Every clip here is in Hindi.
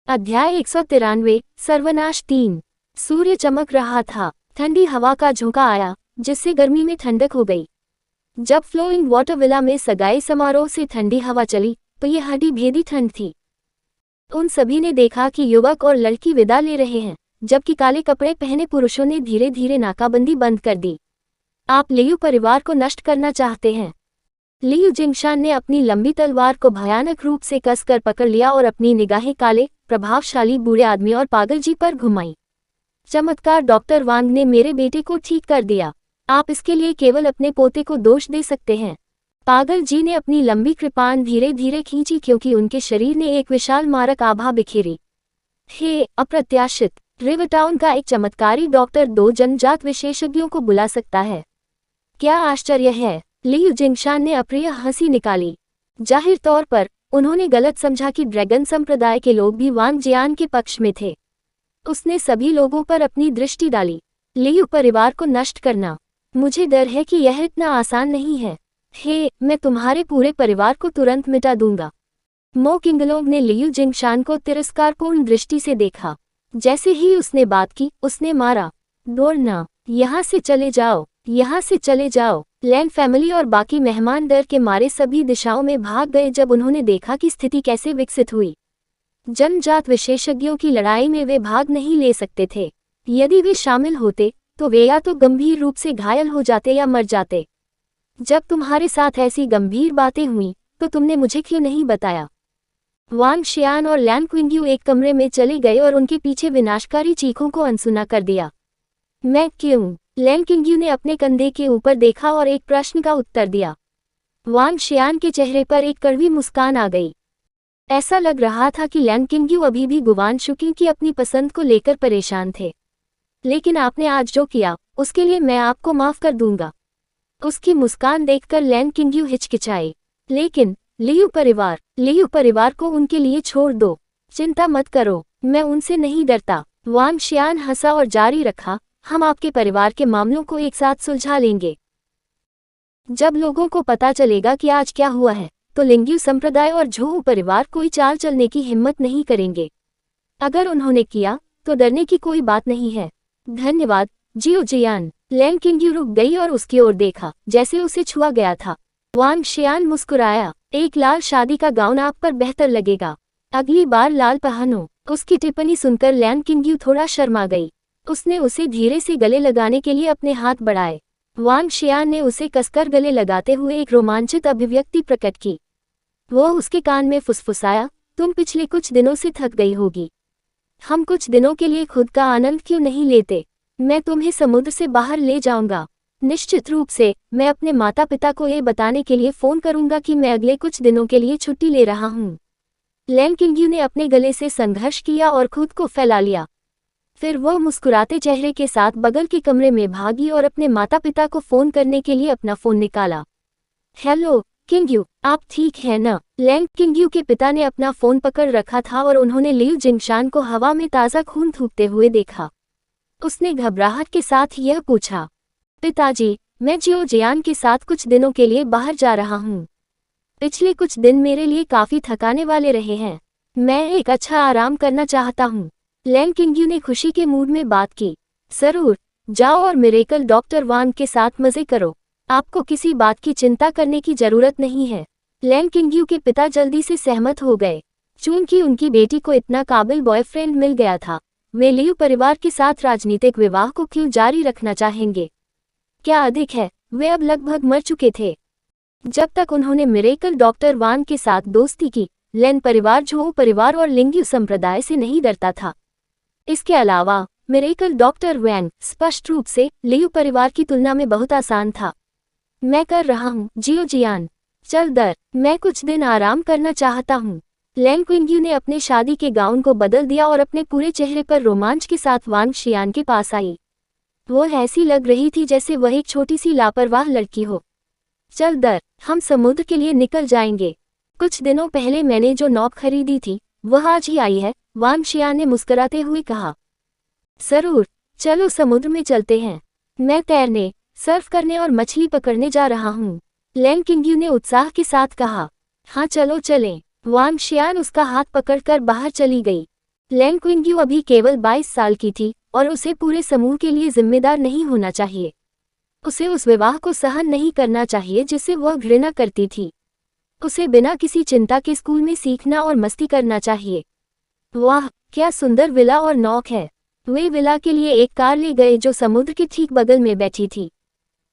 अध्याय 193 सर्वनाश 3। सूर्य चमक रहा था। ठंडी हवा का झोंका आया जिससे गर्मी में ठंडक हो गई। जब फ्लोइंग वाटर विला में सगाई समारोह से ठंडी हवा चली तो ये हड्डी भेदी ठंड थी। उन सभी ने देखा कि युवक और लड़की विदा ले रहे हैं, जबकि काले कपड़े पहने पुरुषों ने धीरे धीरे नाकाबंदी बंद कर दी। आप लियू परिवार को नष्ट करना चाहते हैं। लियू जिंगशान ने अपनी लंबी तलवार को भयानक रूप से कसकर पकड़ लिया और अपनी निगाहें काले प्रभावशाली बूढ़े आदमी और पागल जी पर घुमाई। चमत्कार डॉक्टर वांग ने मेरे बेटे को ठीक कर दिया। आप इसके लिए केवल अपने पोते को दोष दे सकते हैं। पागल जी ने अपनी लंबी कृपाण धीरे धीरे खींची क्योंकि उनके शरीर ने एक विशाल मारक आभा बिखेरी। हे अप्रत्याशित! रिवरटाउन का एक चमत्कारी डॉक्टर 2 जनजात विशेषज्ञों को बुला सकता है। क्या आश्चर्य है! लियू जिंगशान ने अप्रिय हंसी निकाली। जाहिर तौर पर उन्होंने गलत समझा कि ड्रैगन संप्रदाय के लोग भी वांग जियान के पक्ष में थे। उसने सभी लोगों पर अपनी दृष्टि डाली। लियू परिवार को नष्ट करना, मुझे डर है कि यह इतना आसान नहीं है। हे, मैं तुम्हारे पूरे परिवार को तुरंत मिटा दूंगा। मो किंगलोंग ने लियू जिंगशान को तिरस्कारपूर्ण दृष्टि से देखा। जैसे ही उसने बात की, उसने मारा, दौड़ना, यहाँ से चले जाओ, यहाँ से चले जाओ। लैंड फैमिली और बाकी मेहमान डर के मारे सभी दिशाओं में भाग गए जब उन्होंने देखा कि स्थिति कैसे विकसित हुई। जनजात विशेषज्ञों की लड़ाई में वे भाग नहीं ले सकते थे। यदि वे शामिल होते तो वे या तो गंभीर रूप से घायल हो जाते या मर जाते। जब तुम्हारे साथ ऐसी गंभीर बातें हुईं तो तुमने मुझे क्यों नहीं बताया? वांग शियान और लैन क्विंग्यू एक कमरे में चले गए और उनके पीछे विनाशकारी चीखों को अनसुना कर दिया। मैं क्यों? लैन किंग्यू ने अपने कंधे के ऊपर देखा और एक प्रश्न का उत्तर दिया। वांग शियान के चेहरे पर एक कड़वी मुस्कान आ गई। ऐसा लग रहा था कि लैन किंग्यू अभी भी गुवान शुकी की अपनी पसंद को लेकर परेशान थे। लेकिन आपने आज जो किया उसके लिए मैं आपको माफ कर दूंगा। उसकी मुस्कान देखकर लैन किंग्यू हिचकिचाए। लेकिन लियू परिवार को उनके लिए छोड़ दो। चिंता मत करो, मैं उनसे नहीं डरता। वांग शियान हंसा और जारी रखा, हम आपके परिवार के मामलों को एक साथ सुलझा लेंगे। जब लोगों को पता चलेगा कि आज क्या हुआ है तो लिंग्यू संप्रदाय और झोउ परिवार कोई चाल चलने की हिम्मत नहीं करेंगे। अगर उन्होंने किया तो डरने की कोई बात नहीं है। धन्यवाद जियो जियान। लैन किंग्यू रुक गई और उसकी ओर देखा जैसे उसे छुआ गया था। वांग शियान मुस्कुराया, एक लाल शादी का गाउन आप पर बेहतर लगेगा। अगली बार लाल पहनो। उसकी टिप्पणी सुनकर लैन किंग्यू थोड़ा शर्मा गई। उसने उसे धीरे से गले लगाने के लिए अपने हाथ बढ़ाए। वांग शियान ने उसे कसकर गले लगाते हुए एक रोमांचित अभिव्यक्ति प्रकट की। वो उसके कान में फुसफुसाया, तुम पिछले कुछ दिनों से थक गई होगी। हम कुछ दिनों के लिए खुद का आनंद क्यों नहीं लेते? मैं तुम्हें समुद्र से बाहर ले जाऊंगा। निश्चित रूप से मैं अपने माता पिता को ये बताने के लिए फोन करूंगा कि मैं अगले कुछ दिनों के लिए छुट्टी ले रहा हूँ। लैन किंग्यू ने अपने गले से संघर्ष किया और खुद को फैला लिया। फिर वह मुस्कुराते चेहरे के साथ बगल के कमरे में भागी और अपने माता पिता को फोन करने के लिए अपना फोन निकाला। हेलो किंग्यू, आप ठीक हैं न? लैंग किंग्यू के पिता ने अपना फोन पकड़ रखा था और उन्होंने लियू जिंगशान को हवा में ताज़ा खून थूकते हुए देखा। उसने घबराहट के साथ यह पूछा, पिताजी, मैं जियो जियान के साथ कुछ दिनों के लिए बाहर जा रहा हूँ। पिछले कुछ दिन मेरे लिए काफ़ी थकाने वाले रहे हैं। मैं एक अच्छा आराम करना चाहता हूँ। लैन किंग्यू ने खुशी के मूड में बात की। जरूर, जाओ और मिरेकल डॉक्टर वांग के साथ मजे करो। आपको किसी बात की चिंता करने की जरूरत नहीं है। लैन किंग्यू के पिता जल्दी से सहमत हो गए। चूंकि उनकी बेटी को इतना काबिल बॉयफ्रेंड मिल गया था, वे लियू परिवार के साथ राजनीतिक विवाह को क्यों जारी रखना चाहेंगे? क्या अधिक है, वे अब लगभग मर चुके थे। जब तक उन्होंने मिरेकल डॉक्टर वांग के साथ दोस्ती की, लैन परिवार झोउ परिवार और लिंग्यू संप्रदाय से नहीं डरता था। इसके अलावा मिरेकल डॉक्टर वैंग स्पष्ट रूप से लियू परिवार की तुलना में बहुत आसान था। मैं कर रहा हूँ जियो जियान। चल दर, मैं कुछ दिन आराम करना चाहता हूँ। लैन क्विंग्यू ने अपने शादी के गाउन को बदल दिया और अपने पूरे चेहरे पर रोमांच के साथ वांग शियान के पास आई। वो ऐसी लग रही थी जैसे वह एक छोटी सी लापरवाह लड़की हो। चल दर, हम समुद्र के लिए निकल जाएंगे। कुछ दिनों पहले मैंने जो नौक खरीदी थी वह आज ही आई है, वांग शियान ने मुस्कुराते हुए कहा। जरूर, चलो समुद्र में चलते हैं। मैं तैरने, सर्फ करने और मछली पकड़ने जा रहा हूँ। लैन किंग्यू ने उत्साह के साथ कहा। हाँ चलो चलें। वांग शियान उसका हाथ पकड़कर बाहर चली गई। लैन क्विंग्यू अभी केवल 22 साल की थी और उसे पूरे समूह के लिए जिम्मेदार नहीं होना चाहिए। उसे उस विवाह को सहन नहीं करना चाहिए जिसे वह घृणा करती थी। उसे बिना किसी चिंता के स्कूल में सीखना और मस्ती करना चाहिए। वाह, क्या सुंदर विला और नौक है। वे विला के लिए एक कार ले गए जो समुद्र के ठीक बगल में बैठी थी।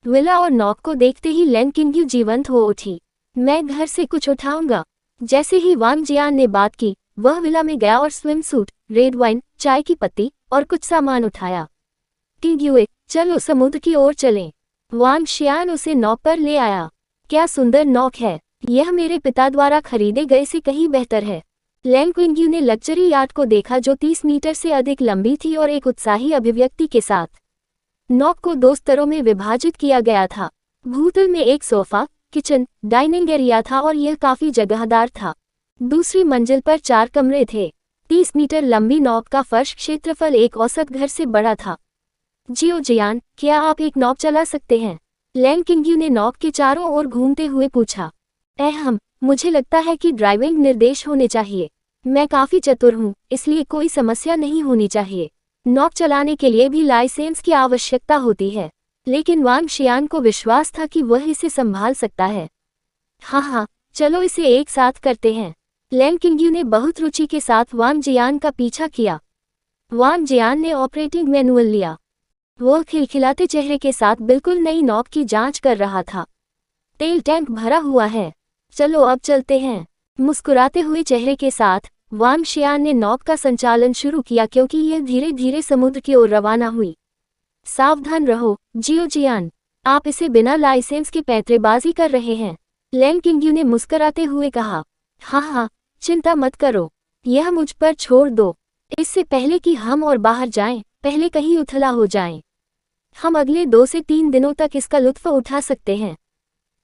विला और नौक को देखते ही लैन क्विंग्यू जीवंत हो उठी। मैं घर से कुछ उठाऊंगा। जैसे ही वांग जियान ने बात की, वह विला में गया और स्विम सूट, रेड वाइन, चाय की पत्ती और कुछ सामान उठाया। क्विंग्यू, चलो समुद्र की ओर चलें। वांग शियान उसे नौक पर ले आया। क्या सुंदर नौक है। यह मेरे पिता द्वारा खरीदे गए से कहीं बेहतर है। लैन क्विंग्यू ने लग्जरी याट को देखा जो 30 मीटर से अधिक लंबी थी और एक उत्साही अभिव्यक्ति के साथ। नौक को 2 स्तरों में विभाजित किया गया था। भूतल में एक सोफा, किचन, डाइनिंग एरिया था और यह काफी जगहदार था। दूसरी मंजिल पर 4 कमरे थे। 30 मीटर लंबी नौक का फर्श क्षेत्रफल एक औसत घर से बड़ा था। जियो जियान, क्या आप एक नौक चला सकते हैं? लैन क्विंग्यू ने नौक के चारों ओर घूमते हुए पूछा। मुझे लगता है कि ड्राइविंग निर्देश होने चाहिए। मैं काफी चतुर हूँ, इसलिए कोई समस्या नहीं होनी चाहिए। नौक चलाने के लिए भी लाइसेंस की आवश्यकता होती है, लेकिन वांग शियान को विश्वास था कि वह इसे संभाल सकता है। हाँ, चलो इसे एक साथ करते हैं। लैन क्विंग्यू ने बहुत रुचि के साथ वांग जियान का पीछा किया। वांग जियान ने ऑपरेटिंग मैनुअल लिया। वह खिलखिलाते चेहरे के साथ बिल्कुल नई नौक की जांच कर रहा था। तेल टैंक भरा हुआ है, चलो अब चलते हैं। मुस्कुराते हुए चेहरे के साथ वांग शियान ने नौक का संचालन शुरू किया क्योंकि यह धीरे धीरे समुद्र की ओर रवाना हुई। सावधान रहो जियो जियान, आप इसे बिना लाइसेंस के पैंतरेबाजी कर रहे हैं। लैन क्विंग्यू ने मुस्कुराते हुए कहा। हाँ, चिंता मत करो, यह मुझ पर छोड़ दो। इससे पहले कि हम और बाहर जाएं, पहले कहीं उथला हो जाएं। हम अगले 2 से 3 दिनों तक इसका लुत्फ उठा सकते हैं।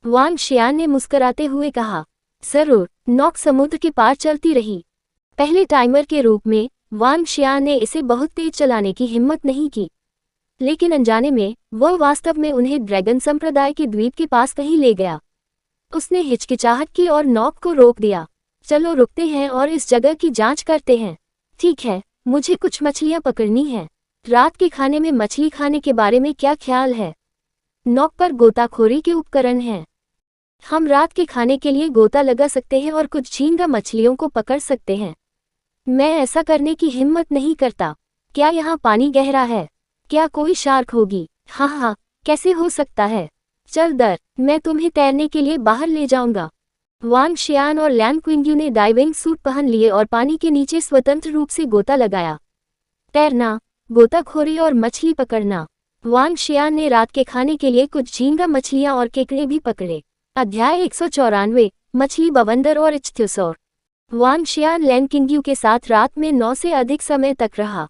वांग शियान ने मुस्कुराते हुए कहा। जरूर। नौक समुद्र के पार चलती रही। पहले टाइमर के रूप में वांग शियान ने इसे बहुत तेज चलाने की हिम्मत नहीं की, लेकिन अनजाने में वह वास्तव में उन्हें ड्रैगन संप्रदाय के द्वीप के पास कहीं ले गया। उसने हिचकिचाहट की और नौक को रोक दिया। चलो रुकते हैं और इस जगह की जांच करते हैं। ठीक है, मुझे कुछ मछलियां पकड़नी हैं। रात के खाने में मछली खाने के बारे में क्या ख्याल है? नौक पर गोताखोरी के उपकरण हैं। हम रात के खाने के लिए गोता लगा सकते हैं और कुछ झींगा मछलियों को पकड़ सकते हैं। मैं ऐसा करने की हिम्मत नहीं करता। क्या यहाँ पानी गहरा है? क्या कोई शार्क होगी? हाँ, कैसे हो सकता है? चल दर, मैं तुम्हें तैरने के लिए बाहर ले जाऊंगा। वांग शियान और लैन क्विंग्यू ने डाइविंग सूट पहन लिए और पानी के नीचे स्वतंत्र रूप से गोता लगाया। तैरना, गोताखोरी और मछली पकड़ना। वांग शियान ने रात के खाने के लिए कुछ झींगा मछलियां और केकड़े भी पकड़े। अध्याय 194, मछली बवंडर और इच्थ्योसौर। वांग शियान लैन क्विंग्यू के साथ रात में 9 से अधिक समय तक रहा।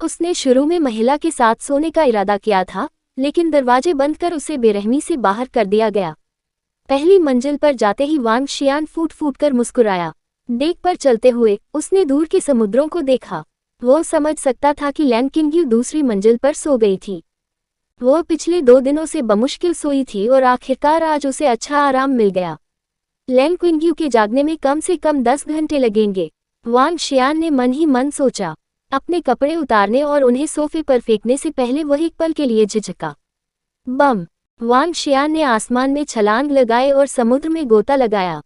उसने शुरू में महिला के साथ सोने का इरादा किया था, लेकिन दरवाजे बंद कर उसे बेरहमी से बाहर कर दिया गया। पहली मंजिल पर जाते ही वांग शियान फूट फूट कर मुस्कुराया। डेक पर चलते हुए उसने दूर के समुद्रों को देखा। वो समझ सकता था कि लैन क्विंग्यू दूसरी मंजिल पर सो गई थी। वो पिछले 2 दिनों से बमुश्किल सोई थी और आखिरकार आज उसे अच्छा आराम मिल गया। लैन क्विंग्यू के जागने में कम से कम 10 घंटे लगेंगे, वांग शियान ने मन ही मन सोचा। अपने कपड़े उतारने और उन्हें सोफे पर फेंकने से पहले वह एक पल के लिए झिझका। बम! वांग शियान ने आसमान में छलांग लगाए और समुद्र में गोता लगाया।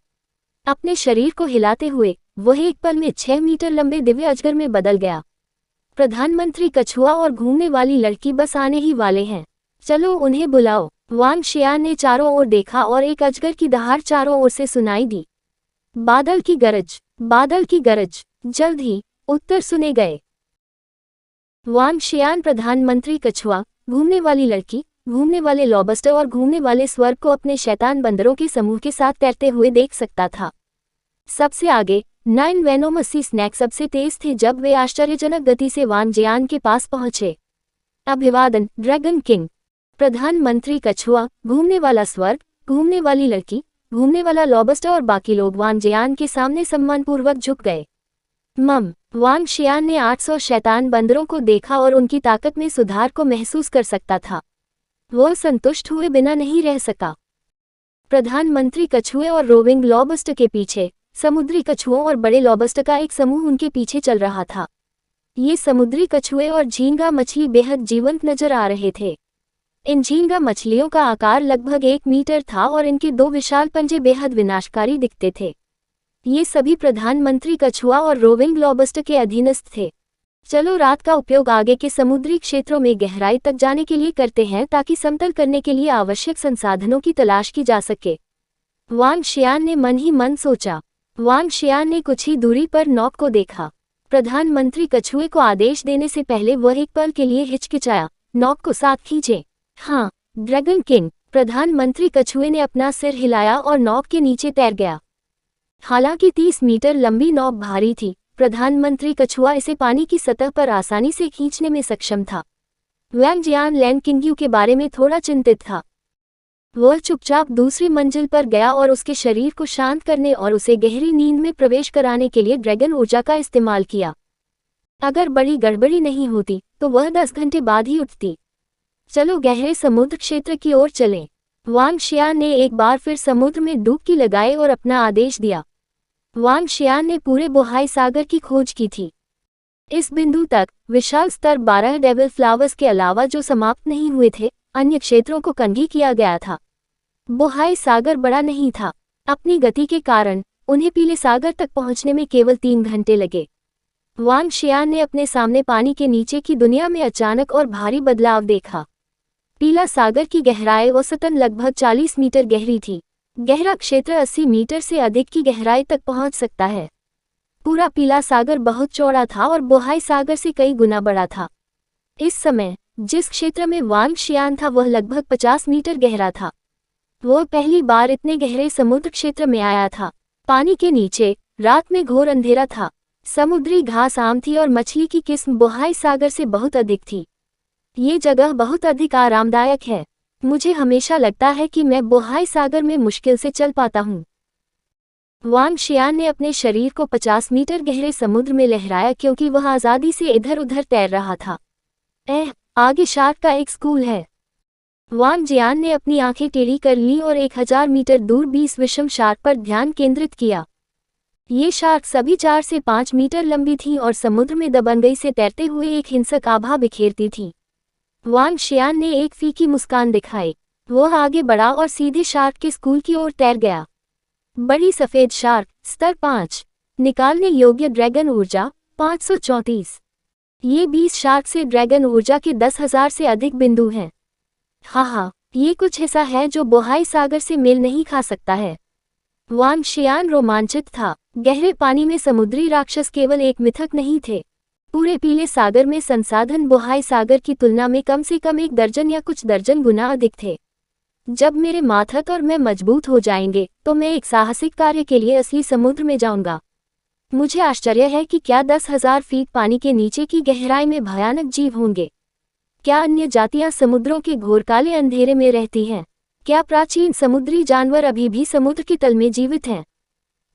अपने शरीर को हिलाते हुए वह एक पल में 6 मीटर लंबे दिव्य अजगर में बदल गया। प्रधानमंत्री कछुआ और घूमने वाली लड़की बस आने ही वाले हैं, चलो उन्हें बुलाओ। वांग शियान ने चारों ओर देखा और एक अजगर की दहाड़ चारों ओर से सुनाई दी। बादल की गरज, बादल की गरज। जल्द ही उत्तर सुने गए। वांग शियान प्रधानमंत्री कछुआ, घूमने वाली लड़की, घूमने वाले लॉबस्टर और घूमने वाले स्वर्ग को अपने शैतान बंदरों के समूह के साथ तैरते हुए देख सकता था। सबसे आगे 9 वेनोमसी स्नैक सबसे तेज थे जब वे आश्चर्यजनक गति से वांग जियान के पास पहुंचे। अभिवादन ड्रैगन किंग। प्रधानमंत्री कछुआ, घूमने वाला स्वर्ग, घूमने वाली लड़की, घूमने वाला लॉबस्टर और बाकी लोग वांग जियान के सामने सम्मानपूर्वक झुक गए। वांग शियान ने 800 शैतान बंदरों को देखा और उनकी ताकत में सुधार को महसूस कर सकता था। वह संतुष्ट हुए बिना नहीं रह सका। प्रधानमंत्री कछुए और रोविंग लॉबस्टर के पीछे समुद्री कछुओं और बड़े लॉबस्टर का एक समूह उनके पीछे चल रहा था। ये समुद्री कछुए और झींगा मछली बेहद जीवंत नजर आ रहे थे। इन झींगा मछलियों का आकार लगभग 1 मीटर था और इनके 2 विशाल पंजे बेहद विनाशकारी दिखते थे। ये सभी प्रधानमंत्री कछुआ और रोविंग लॉबस्टर के अधीनस्थ थे। चलो रात का उपयोग आगे के समुद्री क्षेत्रों में गहराई तक जाने के लिए करते हैं ताकि समतल करने के लिए आवश्यक संसाधनों की तलाश की जा सके। वांग शियान ने मन ही मन सोचा। वांग शियान ने कुछ ही दूरी पर नॉक को देखा। प्रधानमंत्री कछुए को आदेश देने से पहले वह एक पल के लिए हिचकिचाया। नॉक को साथ खींचे। हाँ, ड्रैगन किंग। प्रधानमंत्री कछुए ने अपना सिर हिलाया और नॉक के नीचे तैर गया। हालांकि 30 मीटर लंबी नॉक भारी थी, प्रधानमंत्री कछुआ इसे पानी की सतह पर आसानी से खींचने में सक्षम था। वांग जियान लैंग किंग्यू के बारे में थोड़ा चिंतित था। वह चुपचाप दूसरी मंजिल पर गया और उसके शरीर को शांत करने और उसे गहरी नींद में प्रवेश कराने के लिए ड्रैगन ऊर्जा का इस्तेमाल किया। अगर बड़ी गड़बड़ी नहीं होती तो वह 10 घंटे बाद ही उठती। चलो गहरे समुद्र क्षेत्र की ओर चलें। वांग शियान ने एक बार फिर समुद्र में डुबकी लगाई और अपना आदेश दिया। वांग शियान ने पूरे बोहाई सागर की खोज की थी। इस बिंदु तक विशाल स्तर 12 डेविल फ्लावर्स के अलावा जो समाप्त नहीं हुए थे, अन्य क्षेत्रों को कंघी किया गया था। बोहाई सागर बड़ा नहीं था। अपनी गति के कारण उन्हें पीले सागर तक पहुंचने में केवल 3 घंटे लगे। वांग शियान ने अपने सामने पानी के नीचे की दुनिया में अचानक और भारी बदलाव देखा। पीला सागर की गहराई औसतन लगभग 40 मीटर गहरी थी। गहरा क्षेत्र 80 मीटर से अधिक की गहराई तक पहुंच सकता है। पूरा पीला सागर बहुत चौड़ा था और बोहाई सागर से कई गुना बड़ा था। इस समय जिस क्षेत्र में वांग शियान था वह लगभग 50 मीटर गहरा था। वह पहली बार इतने गहरे समुद्र क्षेत्र में आया था। पानी के नीचे रात में घोर अंधेरा था। समुद्री घास आम थी और मछली की किस्म बोहाई सागर से बहुत अधिक थी। ये जगह बहुत अधिक आरामदायक है। मुझे हमेशा लगता है कि मैं बोहाई सागर में मुश्किल से चल पाता हूँ। वांग शियान ने अपने शरीर को 50 मीटर गहरे समुद्र में लहराया क्योंकि वह आज़ादी से इधर उधर तैर रहा था। आगे शार्क का एक स्कूल है। वांग जियान ने अपनी आंखें टेढ़ी कर लीं और 1000 मीटर दूर 20 विषम शार्क पर ध्यान केंद्रित किया। ये शार्क सभी 4 से 5 मीटर लंबी थीं और समुद्र में दबंगई से तैरते हुए एक हिंसक आभा बिखेरती थीं। वांग शियान ने एक फीकी मुस्कान दिखाई। वह आगे बढ़ा और सीधे शार्क के स्कूल की ओर तैर गया। बड़ी सफेद शार्क, स्तर 5, निकालने योग्य ड्रैगन ऊर्जा 534। ये 20 शार्क से ड्रैगन ऊर्जा के 10,000 से अधिक बिंदु हैं। हाँ, ये कुछ ऐसा है जो बोहाई सागर से मेल नहीं खा सकता है। वांग शियान रोमांचित था। गहरे पानी में समुद्री राक्षस केवल एक मिथक नहीं थे। पूरे पीले सागर में संसाधन बोहाई सागर की तुलना में कम से कम 1 दर्जन या कुछ दर्जन गुना अधिक थे। जब मेरे माथत और मैं मजबूत हो जाएंगे तो मैं एक साहसिक कार्य के लिए असली समुद्र में जाऊंगा। मुझे आश्चर्य है कि क्या 10,000 फीट पानी के नीचे की गहराई में भयानक जीव होंगे। क्या अन्य जातियां समुद्रों के घोर काले अंधेरे में रहती हैं? क्या प्राचीन समुद्री जानवर अभी भी समुद्र के तल में जीवित हैं?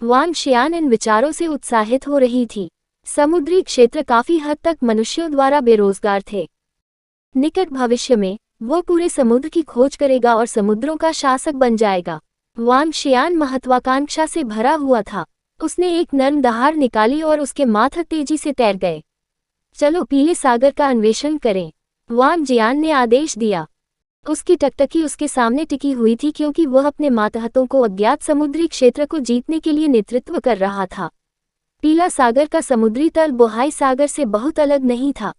वांग शियान इन विचारों से उत्साहित हो रही थी। समुद्री क्षेत्र काफी हद तक मनुष्यों द्वारा बेरोजगार थे। निकट भविष्य में वो पूरे समुद्र की खोज करेगा और समुद्रों का शासक बन जाएगा। वांग शियान महत्वाकांक्षा से भरा हुआ था। उसने एक नर्म दहाड़ निकाली और उसके माथा तेजी से तैर गए। चलो पीले सागर का अन्वेषण करें, वांग जियान ने आदेश दिया। उसकी टकटकी उसके सामने टिकी हुई थी क्योंकि वह अपने मातहतों को अज्ञात समुद्री क्षेत्र को जीतने के लिए नेतृत्व कर रहा था। पीला सागर का समुद्री तल बोहाई सागर से बहुत अलग नहीं था।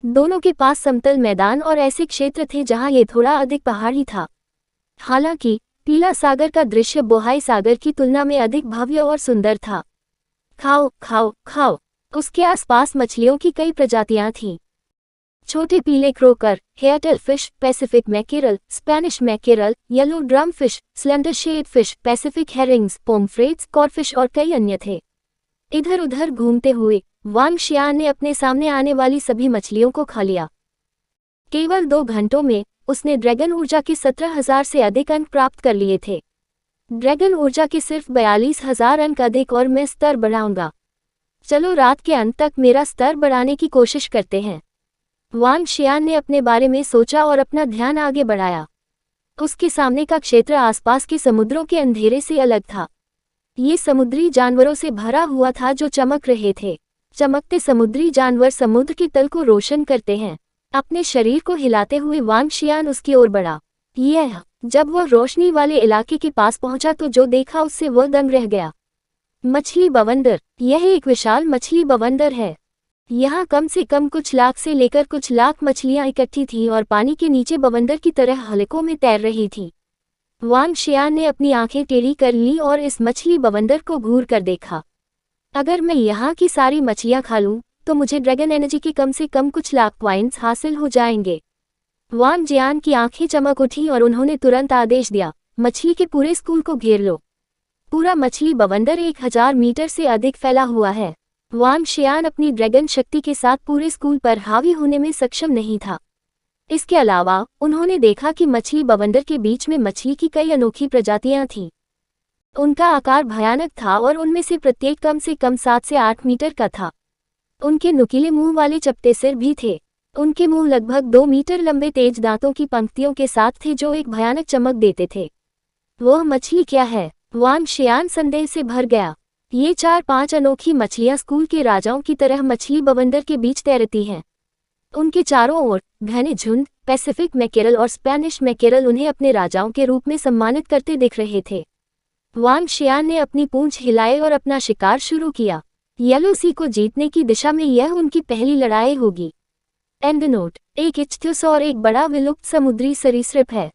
दोनों के पास समतल मैदान और ऐसे क्षेत्र थे जहां ये थोड़ा अधिक पहाड़ी था। हालांकि पीला सागर का दृश्य बोहाई सागर की तुलना में अधिक भव्य और सुंदर था। खाओ खाओ खाओ। उसके आसपास मछलियों की कई प्रजातियां थीं। छोटे पीले croaker, hairtail fish, Pacific mackerel, Spanish mackerel, yellow drum fish, slender shad fish, Pacific herrings, pomfrets, कॉरफिश और कई अन्य थे। इधर उधर घूमते हुए वांग शियान ने अपने सामने आने वाली सभी मछलियों को खा लिया। केवल 2 घंटों में उसने ड्रैगन ऊर्जा के 17,000 से अधिक अंक प्राप्त कर लिए थे। ड्रैगन ऊर्जा के सिर्फ 42,000 अंक अधिक और मैं स्तर बढ़ाऊंगा। चलो रात के अंत तक मेरा स्तर बढ़ाने की कोशिश करते हैं। वांग शियान ने अपने बारे में सोचा और अपना ध्यान आगे बढ़ाया। उसके सामने का क्षेत्र आसपास के समुद्रों के अंधेरे से अलग था। ये समुद्री जानवरों से भरा हुआ था जो चमक रहे थे। चमकते समुद्री जानवर समुद्र के तल को रोशन करते हैं। अपने शरीर को हिलाते हुए वांग शियान उसकी ओर बढ़ा। जब वह रोशनी वाले इलाके के पास पहुंचा तो जो देखा उससे वह दंग रह गया। मछली बवंडर। यह एक विशाल मछली बवंडर है। यहाँ कम से कम कुछ लाख से लेकर कुछ लाख मछलियाँ इकट्ठी थीं और पानी के नीचे बवंडर की तरह हलकों में तैर रही थीं। वांग शियान ने अपनी आंखें टेढ़ी कर लीं और इस मछली बवंडर को घूर कर देखा। अगर मैं यहाँ की सारी मछलियाँ खा लूँ तो मुझे ड्रैगन एनर्जी के कम से कम कुछ लाख पॉइंट्स हासिल हो जाएंगे। वांग जियान की आंखें चमक उठीं और उन्होंने तुरंत आदेश दिया, मछली के पूरे स्कूल को घेर लो। पूरा मछली बवंडर 1000 मीटर से अधिक फैला हुआ है। वांग शियान अपनी ड्रैगन शक्ति के साथ पूरे स्कूल पर हावी होने में सक्षम नहीं था। इसके अलावा उन्होंने देखा कि मछली बवंडर के बीच में मछली की कई अनोखी प्रजातियां थीं। उनका आकार भयानक था और उनमें से प्रत्येक कम से कम 7 से 8 मीटर का था। उनके नुकीले मुंह वाले चपटे सिर भी थे। उनके मुंह लगभग 2 मीटर लंबे तेज दांतों की पंक्तियों के साथ थे जो एक भयानक चमक देते थे। वह मछली क्या है? वांग शियान संदेह से भर गया। ये 4-5 अनोखी मछलियां स्कूल के राजाओं की तरह मछली बवंडर के बीच तैरती हैं। उनके चारों ओर घने झुंड, पैसिफिक मैकेरल और स्पेनिश मैकेरल उन्हें अपने राजाओं के रूप में सम्मानित करते दिख रहे थे। वांग शियान ने अपनी पूंछ हिलाई और अपना शिकार शुरू किया। येलो सी को जीतने की दिशा में यह उनकी पहली लड़ाई होगी। एंड नोट: एक इच्थ्यूस और एक बड़ा विलुप्त समुद्री सरीसृप है।